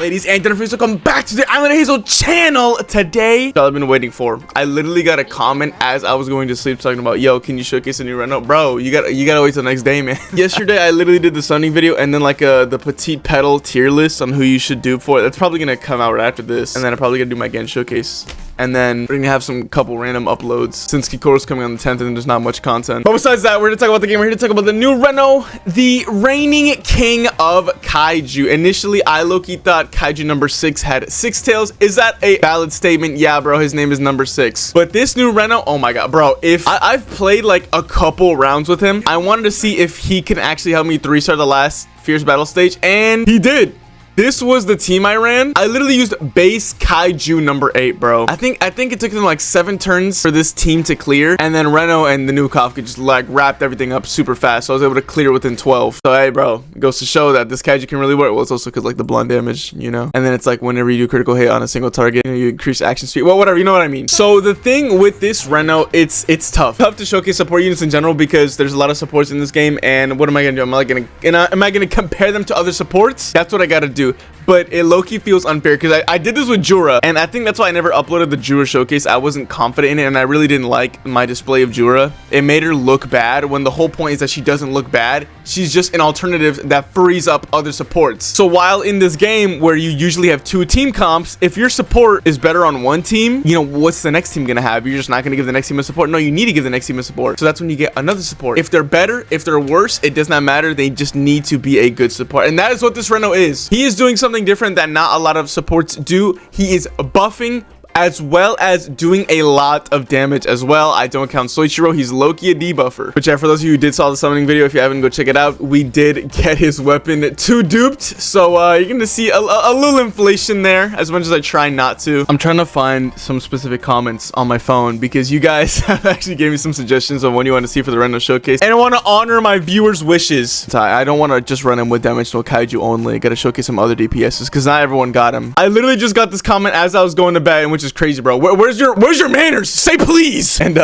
ladies and gentlemen, welcome back to the Island of Hazel channel. Today, all I've been waiting for. I literally got a comment as I was going to sleep talking about, yo, can you showcase a new Renault? Bro, you gotta wait till the next day, man. Yesterday, I literally did the Sunning video and then like the petite pedal tier list on who you should dupe for. That's probably gonna come out right after this. And then I'm probably gonna do my Gen showcase. And then we're gonna have some couple random uploads since Kikoru's coming on the 10th and there's not much content. But besides that, we're gonna talk about the game. We're here to talk about the new Renault, the reigning king of Kaiju. Initially, I low-key thought Kaiju number 6 had 6 tails. Is that a valid statement? Yeah, bro, his name is number 6. But this new Renault, oh my god, bro, if I've played like a couple rounds with him, I wanted to see if he can actually help me 3-star the last Fierce Battle stage, and he did. This was the team I ran. I literally used base Kaiju number 8, bro. I think it took them like 7 turns for this team to clear. And then Reno and the Nuke could just like wrapped everything up super fast. So I was able to clear within 12. So hey, bro, it goes to show that this Kaiju can really work. Well, it's also because like the blunt damage, you know? And then it's like whenever you do critical hit on a single target, you know, you increase action speed. Well, whatever, you know what I mean. So the thing with this Renault, it's tough. Tough to showcase support units in general because there's a lot of supports in this game. And what am I gonna do? Am I gonna compare them to other supports? That's what I gotta do. But it low-key feels unfair because I did this with Jura, and I think that's why I never uploaded the Jura showcase. I wasn't confident in it, and I really didn't like my display of Jura. It made her look bad when the whole point is that she doesn't look bad. She's just an alternative that frees up other supports. So while in this game where you usually have 2 team comps, if your support is better on one team, you know, what's the next team gonna have? You're just not gonna give the next team a support? No, you need to give the next team a support. So that's when you get another support. If they're better, if they're worse, it does not matter. They just need to be a good support. And that is what this Renault is. He is doing something different that not a lot of supports do. He is buffing as well as doing a lot of damage as well. I don't count Soichiro. He's low-key a debuffer. But yeah, for those of you who did saw the summoning video, if you haven't, go check it out. We did get his weapon 2 duped. So you're gonna see a little inflation there, as much as I try not to. I'm trying to find some specific comments on my phone because you guys have actually gave me some suggestions on what you want to see for the Renault showcase. And I want to honor my viewers' wishes. I don't want to just run him with damage to a Kaiju only. Got to showcase some other DPSs because not everyone got him. I literally just got this comment as I was going to bed, in which is crazy, bro. Where's your manners? Say please. And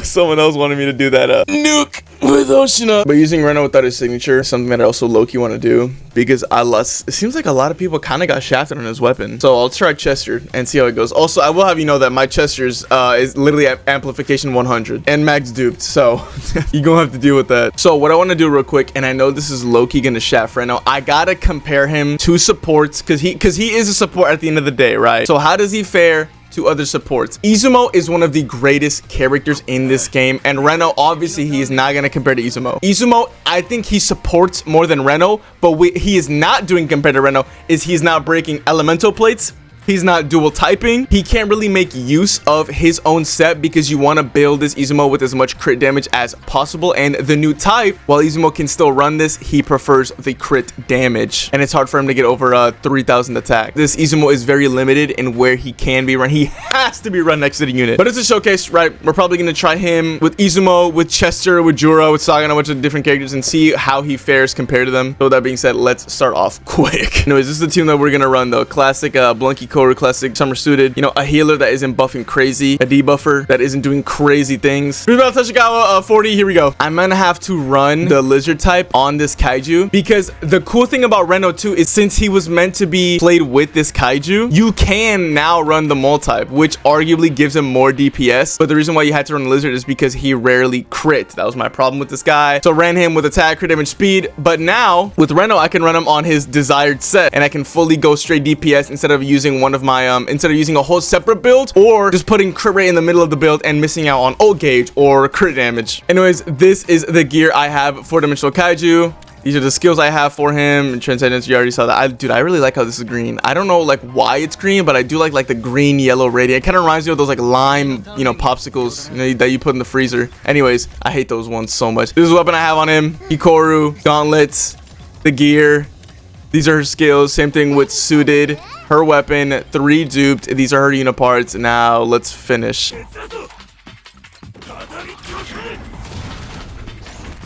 someone else wanted me to do that Nuke with hoshina. But using Renault without his signature is something that I also low-key want to do because it seems like a lot of people kind of got shafted on his weapon. So I'll try Chester and see how it goes. Also, I will have you know that my Chester's is literally at amplification 100 and max duped. So you're gonna have to deal with that. So what I want to do real quick, and I know this is low-key gonna shaft Renault, I gotta compare him to supports because he is a support at the end of the day, right? So how does he fare to other supports? Izumo is one of the greatest characters in this game, and Renault, obviously, he is not going to compare to Izumo. Izumo, I think he supports more than Renault, but he is not doing compared to Renault is he's not breaking elemental plates. He's not dual typing. He can't really make use of his own set because you want to build this Izumo with as much crit damage as possible. And the new type, while Izumo can still run this, he prefers the crit damage. And it's hard for him to get over 3,000 attack. This Izumo is very limited in where he can be run. He has to be run next to the unit. But it's a showcase, right? We're probably going to try him with Izumo, with Chester, with Jura, with Saga, and a bunch of different characters and see how he fares compared to them. So with that being said, let's start off quick. Anyways, this is the team that we're going to run though. Classic Blunky classic summer suited, you know, a healer that isn't buffing crazy, a debuffer that isn't doing crazy things. Ichikawa 40, here we go. I'm gonna have to run the lizard type on this Kaiju because the cool thing about Renault 2 is since he was meant to be played with this Kaiju, you can now run the mole type, which arguably gives him more DPS. But the reason why you had to run the lizard is because he rarely crit. That was my problem with this guy. So ran him with attack, crit damage, speed. But now with Renault, I can run him on his desired set and I can fully go straight DPS instead of using one of my instead of using a whole separate build or just putting crit rate in the middle of the build and missing out on ult gauge or crit damage. Anyways, this is the gear I have for Four-Dimensional Kaiju. These are the skills I have for him. Transcendence, you already saw that. Dude, I really like how this is green. I don't know like why it's green, but I do like the green yellow radiant. It kind of reminds me of those like lime, you know, popsicles, you know, that you put in the freezer. Anyways, I hate those ones so much. This is the weapon I have on him. Hikoru, gauntlets, the gear. These are her skills. Same thing with suited. Her weapon, 3 duped. These are her uniparts. Now let's finish.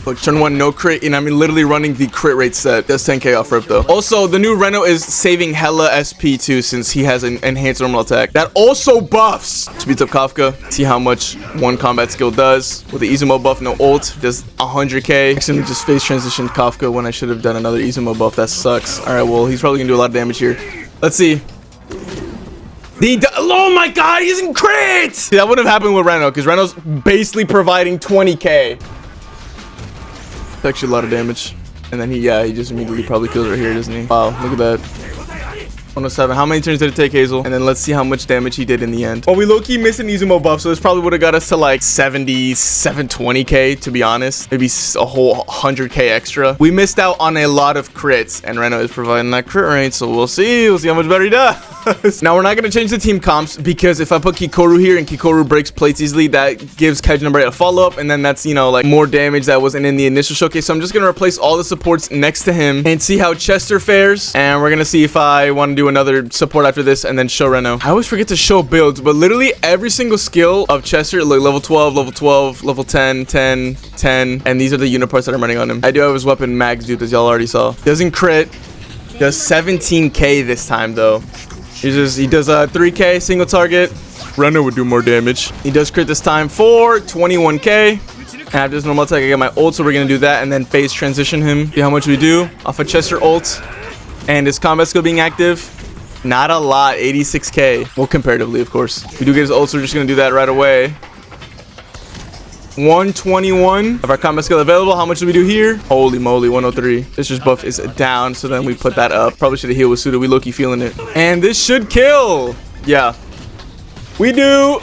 Look, turn 1, no crit, and I'm literally running the crit rate set. That's 10k off rip though. Also, the new Renault is saving hella SP too since he has an enhanced normal attack. That also buffs. Speeds up Kafka. See how much one combat skill does. With the Izumo buff, no ult, does 100k. Accidentally just phase transitioned Kafka when I should have done another Izumo buff. That sucks. Alright, well, he's probably gonna do a lot of damage here. Let's see. Oh my god, he's in crit! See, that wouldn't have happened with Reno, because Reno's basically providing 20k. It's actually a lot of damage. And then he just immediately probably kills right here, doesn't he? Wow, look at that. 107. How many turns did it take, Hazel? And then let's see how much damage he did in the end. Well, we low-key missed an Izumo buff, so this probably would have got us to like 720k, to be honest. Maybe a whole 100k extra. We missed out on a lot of crits, and Reno is providing that crit rate, so we'll see. We'll see how much better he does. Now, we're not going to change the team comps, because if I put Kikoru here and Kikoru breaks plates easily, that gives Kaiju number 8 a follow-up, and then that's, you know, like more damage that wasn't in the initial showcase. So I'm just going to replace all the supports next to him and see how Chester fares, and we're going to see if I want to do another support after this and then show Reno. I always forget to show builds, but literally every single skill of Chester, like level 12, level 10, 10, 10, and these are the unit parts that I'm running on him. I do have his weapon max, dude, as y'all already saw. Doesn't crit. Does 17k this time, though. He does 3k single target. Reno would do more damage. He does crit this time for 21k. And after this normal attack, I get my ult, so we're gonna do that and then phase transition him. See how much we do off of Chester ult and his combat skill being active. Not a lot, 86k. Well, comparatively, of course. We do get his ult, so we're just gonna do that right away. 121 of our combat skill available. How much do we do here? Holy moly, 103. This just buff is down, so then we put that up. Probably should have healed with Suda. We low-key feeling it. And this should kill. Yeah. We do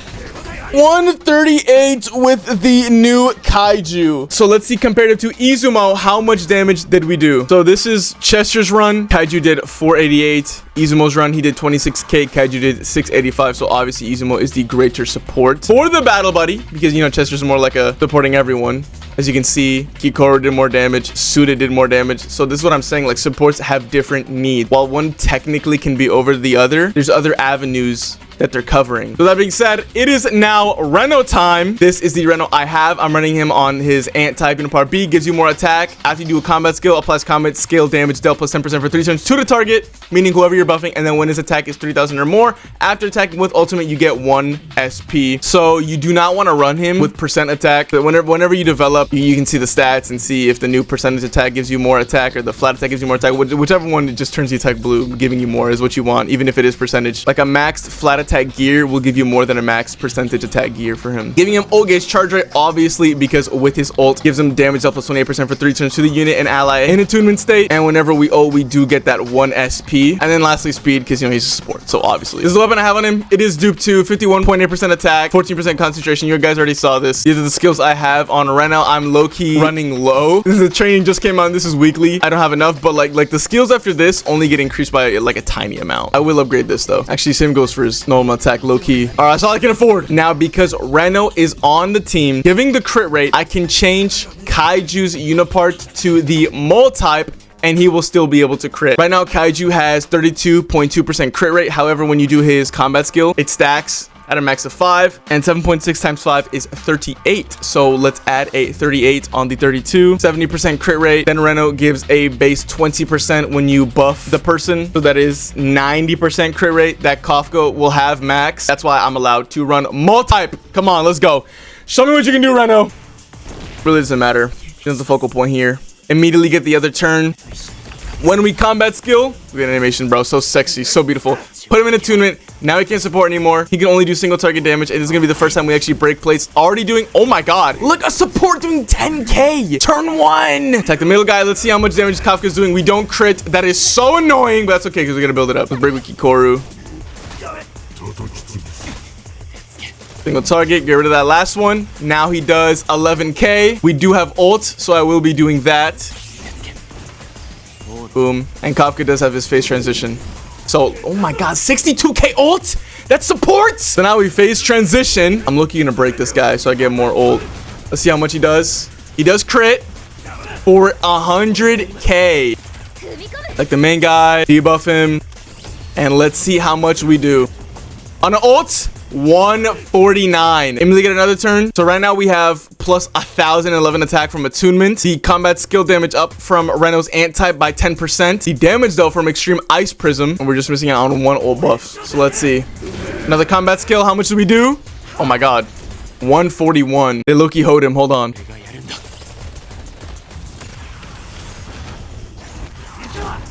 138 with the new Kaiju. So let's see, comparative to Izumo, how much damage did we do? So this is Chester's run. Kaiju did 488. Izumo's run, he did 26k. Kaiju did 685. So obviously Izumo is the greater support for the battle buddy, because, you know, Chester's more like a supporting everyone. As you can see, Kikoru did more damage, Suda did more damage. So this is what I'm saying, like, supports have different needs. While one technically can be over the other, there's other avenues that they're covering. So that being said, it is now Reno time. This is the Reno I have. I'm running him on his ant type. In part B, gives you more attack. After you do a combat skill, applies combat skill damage dealt plus 10% for 3 turns to the target, meaning whoever you're buffing, and then when his attack is 3,000 or more, after attacking with ultimate, you get 1 SP. So you do not want to run him with percent attack. But whenever you develop, you can see the stats and see if the new percentage attack gives you more attack or the flat attack gives you more attack. Whichever one just turns the attack blue, giving you more is what you want, even if it is percentage. Like a maxed flat attack gear will give you more than a max percentage attack gear for him. Giving him ult gauge charge rate, obviously, because with his ult gives him damage up plus 28% for 3 turns to the unit and ally in attunement state. And whenever we ult, we do get that 1 SP. And then lastly, speed, because, you know, he's a support. So obviously, this is the weapon I have on him. It is dupe 2, 51.8% attack, 14% concentration. You guys already saw this. These are the skills I have on Reno. I'm low-key running low. The training just came out. This is weekly. I don't have enough, but like the skills after this only get increased by like a tiny amount. I will upgrade this though. Actually, same goes for his normal attack, low-key. All right, that's all I can afford. Now, because Reno is on the team, giving the crit rate, I can change Kaiju's unipart to the mole type, and he will still be able to crit. Right now, Kaiju has 32.2% crit rate. However, when you do his combat skill, it stacks at a max of 5, and 7.6 times 5 is 38. So let's add a 38 on the 32. 70% crit rate. Then Reno gives a base 20% when you buff the person. So that is 90% crit rate that Kafka will have max. That's why I'm allowed to run multi-type. Come on, let's go. Show me what you can do, Reno. Really doesn't matter. That's the focal point here. Immediately get the other turn. When we combat skill, we get animation, bro. So sexy, so beautiful. Put him in attunement. Now he can't support anymore. He can only do single target damage. And this is gonna be the first time we actually break plates. Already doing, oh my god. Look, a support doing 10k. Turn 1. Attack the middle guy. Let's see how much damage Kafka's doing. We don't crit. That is so annoying, but that's okay because we're gonna build it up. Let's break with Kikoru. Single target, get rid of that last one. Now he does 11k. We do have ult, so I will be doing that. Boom. And Kafka does have his phase transition. So, oh my god, 62k ult? That's support! So now we phase transition. I'm looking to break this guy so I get more ult. Let's see how much he does. He does crit for 100k. Like the main guy, debuff him. And let's see how much we do. On an ult, 149. Immediately get another turn. So right now we have plus 1011 attack from attunement. The combat skill damage up from Reno's ant type by 10%. The damage though from extreme ice prism, and we're just missing out on 1 ult buff. So let's see. Another combat skill. How much do we do? Oh my god, 141. They low-key hold him. Hold on.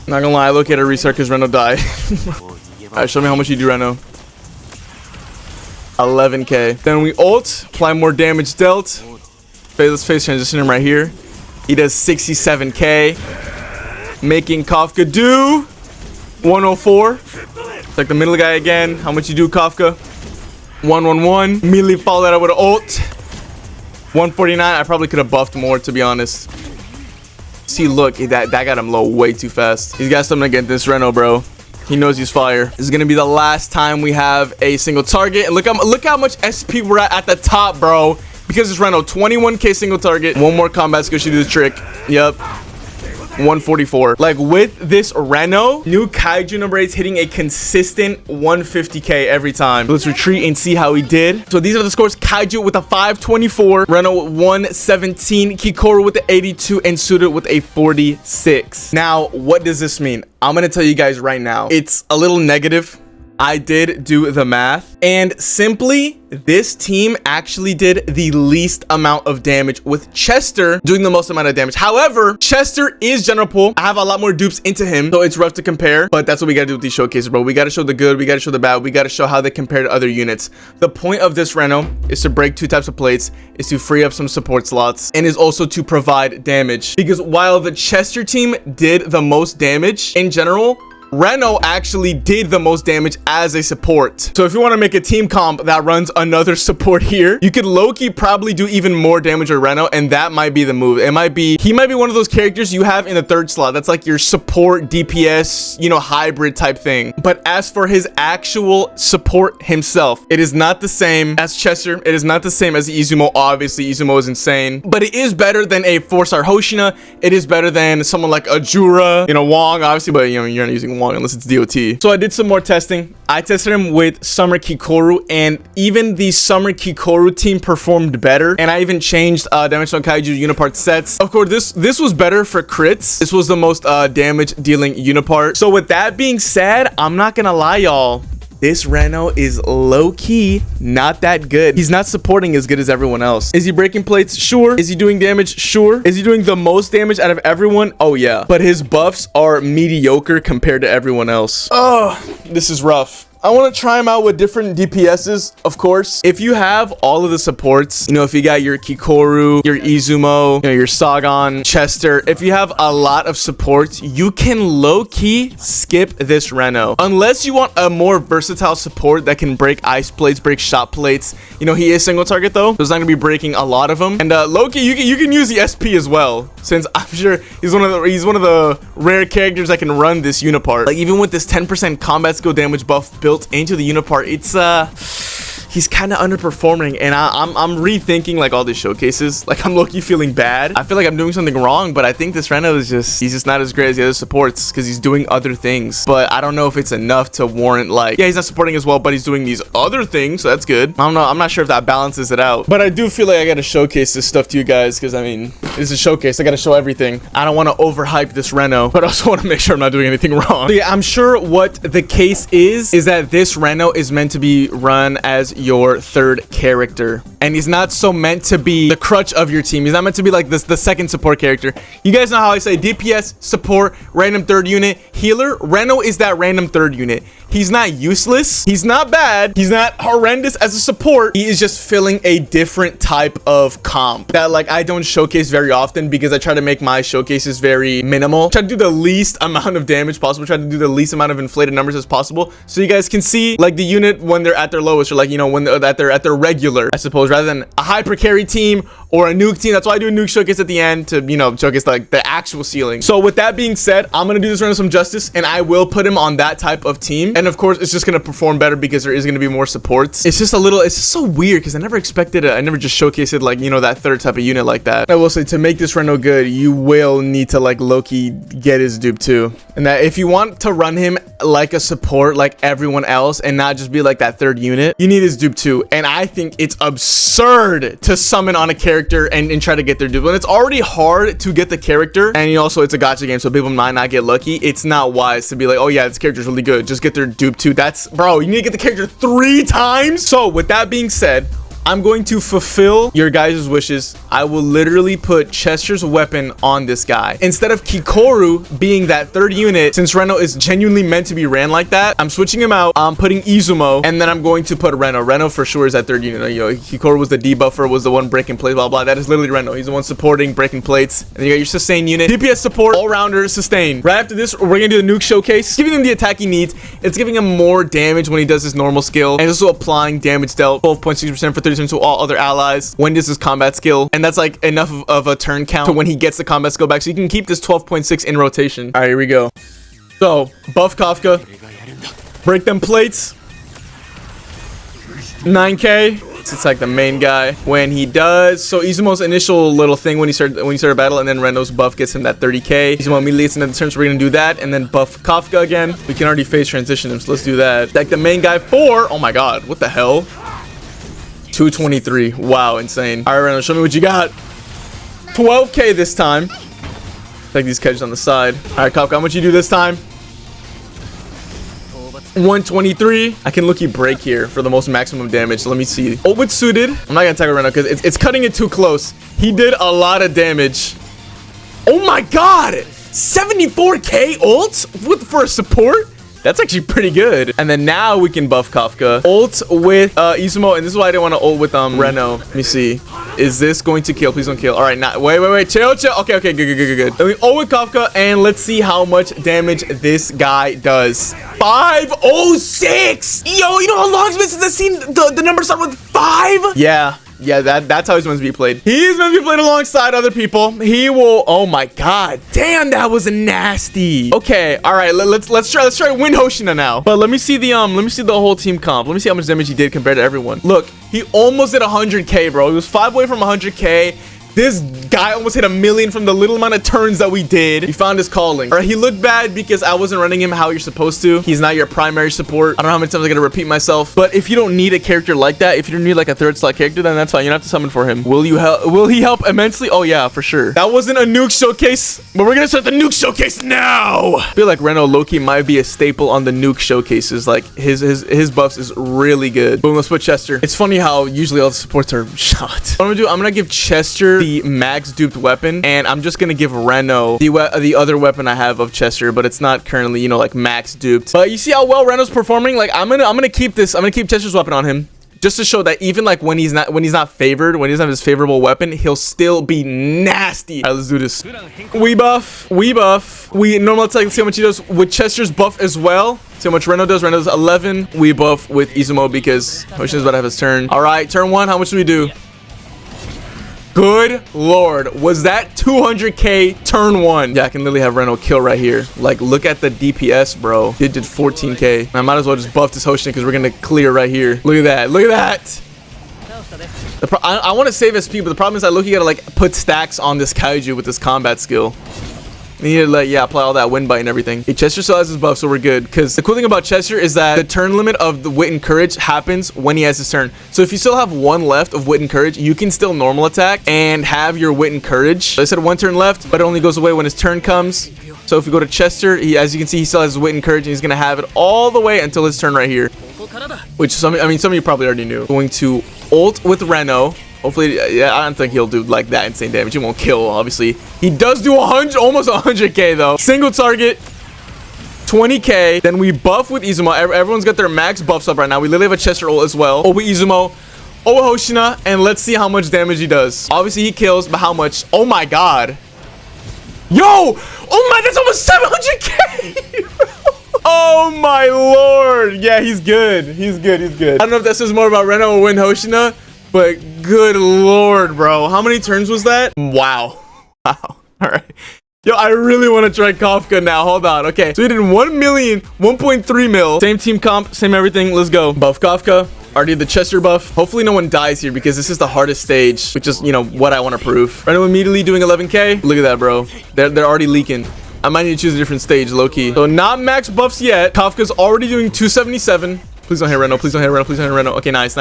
Not gonna lie, I look at a restart because Reno died. All right, show me how much you do, Reno. 11k. Then we ult, apply more damage dealt. Let's phase transition him right here. He does 67k, making Kafka do 104. It's like the middle guy again. How much you do, Kafka? 111. Immediately follow that up with an ult. 149. I probably could have buffed more, to be honest. See, look, that got him low way too fast. He's got something against this Renault, bro. He knows he's fire. This is gonna be the last time we have a single target. And look how much SP we're at the top, bro. Because it's Renault, 21k single target. One more combat skill should do the trick. Yep. 144. Like, with this Renault, new Kaiju number 8 is hitting a consistent 150k every time. Let's retreat and see how he did. So these are the scores. Kaiju with a 524, Renault with 117, Kikoru with the 82, and Suda with a 46. Now, what does this mean? I'm gonna tell you guys right now. It's a little negative. I did do the math, and simply this team actually did the least amount of damage, with Chester doing the most amount of damage. However, Chester is general pool. I have a lot more dupes into him, so it's rough to compare, but that's what we gotta do with these showcases, bro. We gotta show the good, we gotta show the bad, we gotta show how they compare to other units. The point of this Renault is to break 2 types of plates, is to free up some support slots, and is also to provide damage. Because while the Chester team did the most damage in general, Renault actually did the most damage as a support. So if you want to make a team comp that runs another support here, you could low-key probably do even more damage with Renault, and that might be the move. He might be one of those characters you have in the 3rd slot. That's like your support DPS, you know, hybrid type thing. But as for his actual support himself, it is not the same as Chester. It is not the same as Izumo. Obviously, Izumo is insane, but it is better than a 4-star Hoshina. It is better than someone like Ajura, you know, Wong, obviously, but you know, you're not using Wong unless it's DOT. So I did some more testing. I tested him with Summer Kikoru, and even the Summer Kikoru team performed better. And I even changed damage on Kaiju Unipart sets. Of course, this was better for crits. This was the most damage dealing Unipart. So with that being said, I'm not gonna lie, y'all. This Renault is low-key not that good. He's not supporting as good as everyone else. Is he breaking plates? Sure. Is he doing damage? Sure. Is he doing the most damage out of everyone? Oh, yeah. But his buffs are mediocre compared to everyone else. Oh, this is rough. I want to try him out with different DPSs, of course. If you have all of the supports, you know, if you got your Kikoru, your Izumo, you know, your Sagan, Chester, if you have a lot of supports, you can low-key skip this Renault. Unless you want a more versatile support that can break ice plates, break shot plates. You know, he is single target though, so it's not gonna be breaking a lot of them. And low-key, you can use the SP as well, since I'm sure he's one of the rare characters that can run this Unipart. Like, even with this 10% combat skill damage buff built into the Unipart, it's he's kind of underperforming, and I'm rethinking like all these showcases. Like, I'm low-key feeling bad. I feel like I'm doing something wrong, but I think this Renault is he's just not as great as the other supports because he's doing other things. But I don't know if it's enough to warrant, like, yeah, he's not supporting as well, but he's doing these other things, so that's good. I don't know. I'm not sure if that balances it out, but I do feel like I gotta showcase this stuff to you guys because, I mean, this is a showcase. I gotta show everything. I don't want to overhype this Renault, but I also want to make sure I'm not doing anything wrong. So yeah, I'm sure what the case is that this Renault is meant to be run as your 3rd character, and he's not so meant to be the crutch of your team. He's not meant to be like this, the 2nd support character. You guys know how I say DPS, support, random 3rd unit, healer. Renault is that random 3rd unit. He's not useless. He's not bad. He's not horrendous as a support. He is just filling a different type of comp that, like, I don't showcase very often because I try to make my showcases very minimal. Try to do the least amount of damage possible. Try to do the least amount of inflated numbers as possible, so you guys can see, like, the unit when they're at their lowest, or, like, you know, when they're at their regular, I suppose, rather than a hyper carry team or a nuke team. That's why I do a nuke showcase at the end to, you know, showcase like the actual ceiling. So with that being said, I'm gonna do this Renault some justice, and I will put him on that type of team. And of course, it's just gonna perform better because there is gonna be more supports. It's just so weird because I never expected it. I never just showcased it, like, you know, that 3rd type of unit like that. I will say, to make this Renault good, you will need to, like, low-key get his dupe too. And that if you want to run him like a support like everyone else and not just be like that 3rd unit, you need his dupe too. And I think it's absurd to summon on a character and try to get their dupe. When it's already hard to get the character, and also it's a gacha game, so people might not get lucky, it's not wise to be like, oh yeah, this character's really good, just get their dupe too. That's, bro, you need to get the character 3 times. So with that being said, I'm going to fulfill your guys' wishes. I will literally put Chester's weapon on this guy. Instead of Kikoru being that third unit, since Reno is genuinely meant to be ran like that, I'm switching him out. I'm putting Izumo, and then I'm going to put Reno. Reno for sure is that third unit. Yo, Kikoru was the debuffer, was the one breaking plates, blah, blah. That is literally Reno. He's the one supporting, breaking plates. And you got your sustain unit. DPS support, all-rounder, sustain. Right after this, we're going to do the nuke showcase. Giving him the attack he needs. It's giving him more damage when he does his normal skill. And it's also applying damage dealt. 12.6% for 30% to all other allies when does his combat skill. And that's like enough of a turn count to when he gets the combat skill back. So you can keep this 12.6 in rotation. All right, here we go. So, buff Kafka. Break them plates. 9k. It's like the main guy when he does. So Izumo's initial little thing when he started a battle, and then Reno's buff gets him that 30k. Izumo immediately gets into the turn, so we're gonna do that, and then buff Kafka again. We can already phase transition him, so let's do that. Like the main guy for, oh my god, what the hell? 223. Wow, insane. All right, Reno, show me what you got. 12k this time. Take these Kaijus on the side. All right, Kafka, how much you do this time? 123. I can looky break here for the most maximum damage. Let me see. Oh, it's suited. I'm not gonna attack it right now because it's cutting it too close. He did a lot of damage. Oh my god, 74k ult for support. That's actually pretty good. And then now we can buff Kafka. Ult with Izumo, and this is why I didn't want to ult with Reno. Let me see. Is this going to kill? Please don't kill. All right, now wait. Chill. Okay, good. Then we ult with Kafka, and let's see how much damage this guy does. 506. Yo, you know how long it's been since I've seen the number start with 5? Yeah, that's how he's meant to be played. He's meant to be played alongside other people. He will. Oh my god, damn, that was nasty. Okay, all right, let's try win hoshina now. But let me see the whole team comp. Let me see how much damage he did compared to everyone. Look, he almost did 100k, bro. He was 5 away from 100k. This guy almost hit 1 million from the little amount of turns that we did. He found his calling. All right, he looked bad because I wasn't running him how you're supposed to. He's not your primary support. I don't know how many times I'm gonna repeat myself, but if you don't need a character like that, if you don't need like a third slot character, then that's fine. You don't have to summon for him. Will he help immensely? Oh yeah, for sure. That wasn't a nuke showcase, but we're gonna start the nuke showcase now. I feel like Reno low-key might be a staple on the nuke showcases. Like his buffs is really good. Boom, let's put Chester. It's funny how usually all the supports are shot. What I'm gonna do, I'm gonna give Chester the max duped weapon, and I'm just gonna give Reno the other weapon I have of Chester, but it's not currently, you know, like max duped. But you see how well Reno's performing? Like I'm gonna keep Chester's weapon on him, just to show that even like when he's not favored, when he doesn't have his favorable weapon, he'll still be nasty. All right, let's do this. We buff. We normal attack. Let's see how much he does with Chester's buff as well. See how much Reno does. Reno does 11. We buff with Izumo because Hoshina's about to have his turn. All right, turn 1. How much do we do? Good lord, was that 200k turn 1? Yeah, I can literally have Reno kill right here. Like, look at the DPS, bro. It did 14k. I might as well just buff this Hoshina because we're gonna clear right here. Look at that. I want to save SP, but the problem is I gotta like put stacks on this Kaiju with this combat skill. You need to like, apply all that wind bite and everything. Hey, Chester still has his buff, so we're good. Because the cool thing about Chester is that the turn limit of the wit and courage happens when he has his turn. So if you still have 1 left of wit and courage, you can still normal attack and have your wit and courage. So I said 1 turn left, but it only goes away when his turn comes. So if we go to Chester, as you can see, he still has his wit and courage, and he's gonna have it all the way until his turn right here. Which some of you probably already knew. Going to ult with Reno. Hopefully, yeah, I don't think he'll do like that insane damage. He won't kill, obviously. He does do almost 100k though. Single target, 20k. Then we buff with Izumo. Everyone's got their max buffs up right now. We literally have a Chester ult as well. Oh, with Izumo. Oh, Hoshina. And let's see how much damage he does. Obviously, he kills, but how much? Oh my god. Yo! Oh my, that's almost 700k! Oh my lord. Yeah, he's good. He's good. I don't know if that says more about Reno or Win Hoshina, but good lord, bro. How many turns was that? Wow. All right. Yo, I really want to try Kafka now. Hold on. Okay, so we did 1 million, 1.3 mil. Same team comp, same everything. Let's go. Buff Kafka. Already the Chester buff. Hopefully no one dies here because this is the hardest stage, which is, you know, what I want to prove. Reno immediately doing 11k. Look at that, bro. They're already leaking. I might need to choose a different stage, low-key. So not max buffs yet. Kafka's already doing 277. Please don't hit Reno. Please don't hit Reno. Please don't hit Reno. Okay, nice.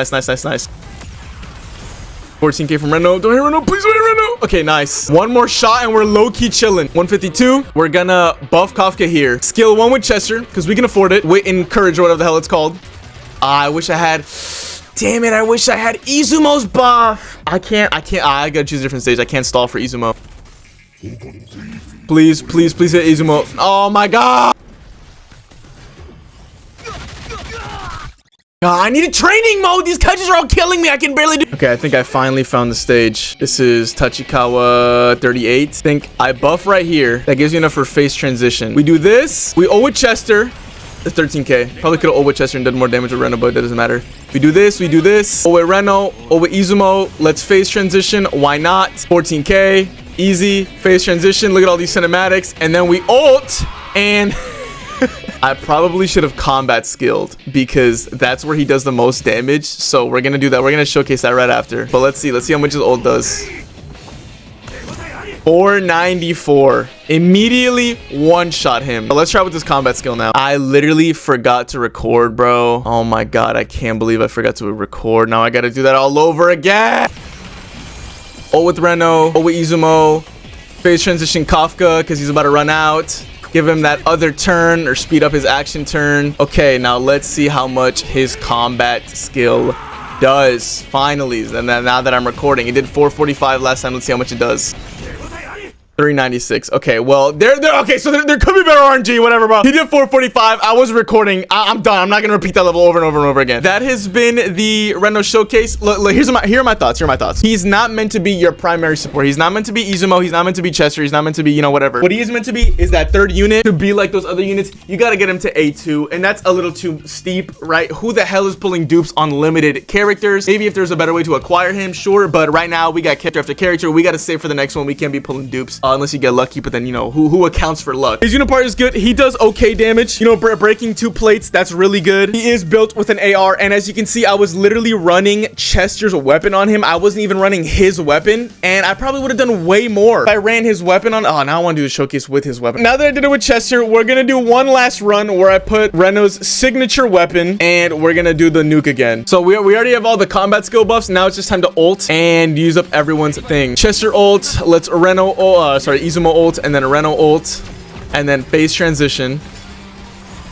14k from Reno. Don't hit Reno. Please don't hit Reno. Okay, nice. 1 more shot and we're low-key chilling. 152. We're gonna buff Kafka here. Skill 1 with Chester because we can afford it. Wit and courage or whatever the hell it's called. I wish I had... Damn it, I wish I had Izumo's buff. I gotta choose a different stage. I can't stall for Izumo. Please, please, please hit Izumo. Oh my god. I need a training mode. These Kaijus are all killing me. I can barely do. Okay, I think I finally found the stage. This is Ichikawa 38. I think I buff right here. That gives you enough for face transition. We do this. We ult with Chester. It's 13k. Probably could have ult with Chester and done more damage with Reno, but that doesn't matter. We do this. We do this. Ult with Reno. Ult with Izumo. Let's face transition. Why not? 14k. Easy. Face transition. Look at all these cinematics. And then we ult and... I probably should have combat skilled because that's where he does the most damage. So we're going to do that. We're going to showcase that right after. But let's see. Let's see how much his ult does. 494. Immediately one-shot him. But let's try with this combat skill now. I literally forgot to record, bro. Oh my god. I can't believe I forgot to record. Now I got to do that all over again. Ult with Reno. Ult with Izumo. Phase transition Kafka because he's about to run out. Give him that other turn or speed up his action turn. Okay, now let's see how much his combat skill does. Finally, and then now that I'm recording, it did 445 last time. Let's see how much it does. 396. Okay, well, okay, so there could be better RNG, whatever, bro. He did 445. I was recording. I'm done. I'm not gonna repeat that level over and over and over again. That has been the Reno showcase. Look, here are my thoughts. Here are my thoughts. He's not meant to be your primary support. He's not meant to be Izumo. He's not meant to be Chester. He's not meant to be, you know, whatever. What he is meant to be is that third unit. To be like those other units, you gotta get him to A2, and that's a little too steep, right? Who the hell is pulling dupes on limited characters? Maybe if there's a better way to acquire him, sure, but right now we got character after character. We gotta save for the next one. We can't be pulling dupes unless you get lucky, but then, you know, who accounts for luck? His unit part is good. He does okay damage, you know, breaking 2 plates. That's really good. He is built with an AR, and as you can see, I was literally running Chester's weapon on him. I wasn't even running his weapon, and I probably would have done way more if I ran his weapon on. Oh, now I want to do the showcase with his weapon. Now that I did it with Chester, we're gonna do one last run where I put Reno's signature weapon, and we're gonna do the nuke again. So we already have all the combat skill buffs. Now it's just time to ult and use up everyone's thing. Chester ult. Let's Izumo ult, and then a Renault ult, and then phase transition.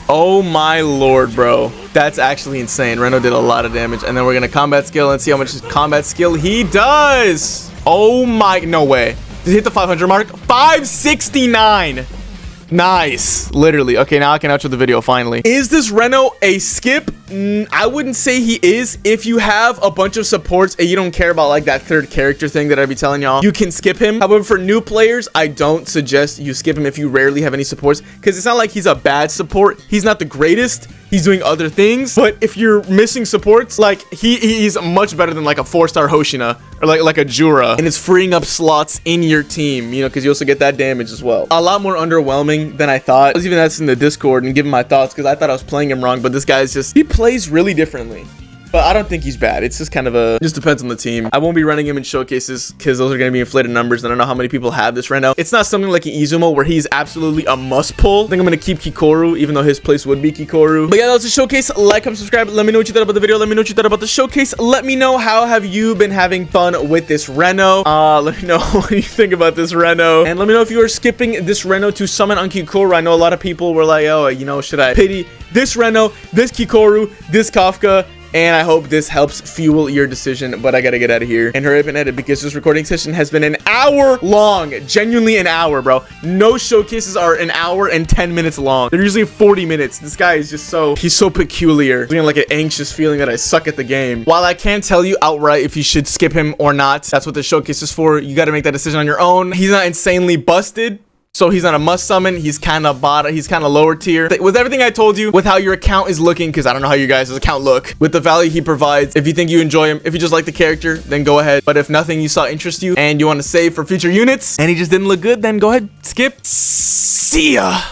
Oh my lord, bro. That's actually insane. Renault did a lot of damage. And then we're gonna combat skill and see how much combat skill he does. Oh my, no way. Did he hit the 500 mark? 569. Nice. Literally. Okay, now I can outro the video finally. Is this Renault a skip? I wouldn't say he is. If you have a bunch of supports and you don't care about like that third character thing that I'd be telling y'all, you can skip him. However, for new players, I don't suggest you skip him if you rarely have any supports, because it's not like he's a bad support. He's not the greatest. He's doing other things, but if you're missing supports, like he's much better than like a 4-star Hoshina or like a Jura, and it's freeing up slots in your team, you know, because you also get that damage as well. A lot more underwhelming than I thought. I was even asking the Discord and giving my thoughts because I thought I was playing him wrong, but this guy's just, he plays really differently. But I don't think he's bad. It's just kind of just depends on the team. I won't be running him in showcases because those are going to be inflated numbers. I don't know how many people have this right now. It's not something like an Izumo where he's absolutely a must pull. I think I'm going to keep Kikoru, even though his place would be Kikoru. But yeah, that was a showcase. Like, comment, subscribe. Let me know what you thought about the video. Let me know what you thought about the showcase. Let me know how have you been having fun with this Reno. Let me know what you think about this Reno. And let me know if you are skipping this Reno to summon on Kikoru. I know a lot of people were like, oh, you know, should I pity this Reno, this Kikoru, this Kafka? And I hope this helps fuel your decision, but I gotta get out of here and hurry up and edit because this recording session has been an hour long. Genuinely an hour, bro. No showcases are an hour and 10 minutes long. They're usually 40 minutes. This guy is just he's so peculiar. I'm getting like an anxious feeling that I suck at the game. While I can't tell you outright if you should skip him or not, that's what the showcase is for. You gotta make that decision on your own. He's not insanely busted, so he's not a must summon. He's kind of bottom. He's kind of lower tier. With everything I told you, with how your account is looking, because I don't know how you guys' account look, with the value he provides, if you think you enjoy him, if you just like the character, then go ahead. But if nothing you saw interests you and you want to save for future units and he just didn't look good, then go ahead, skip. See ya.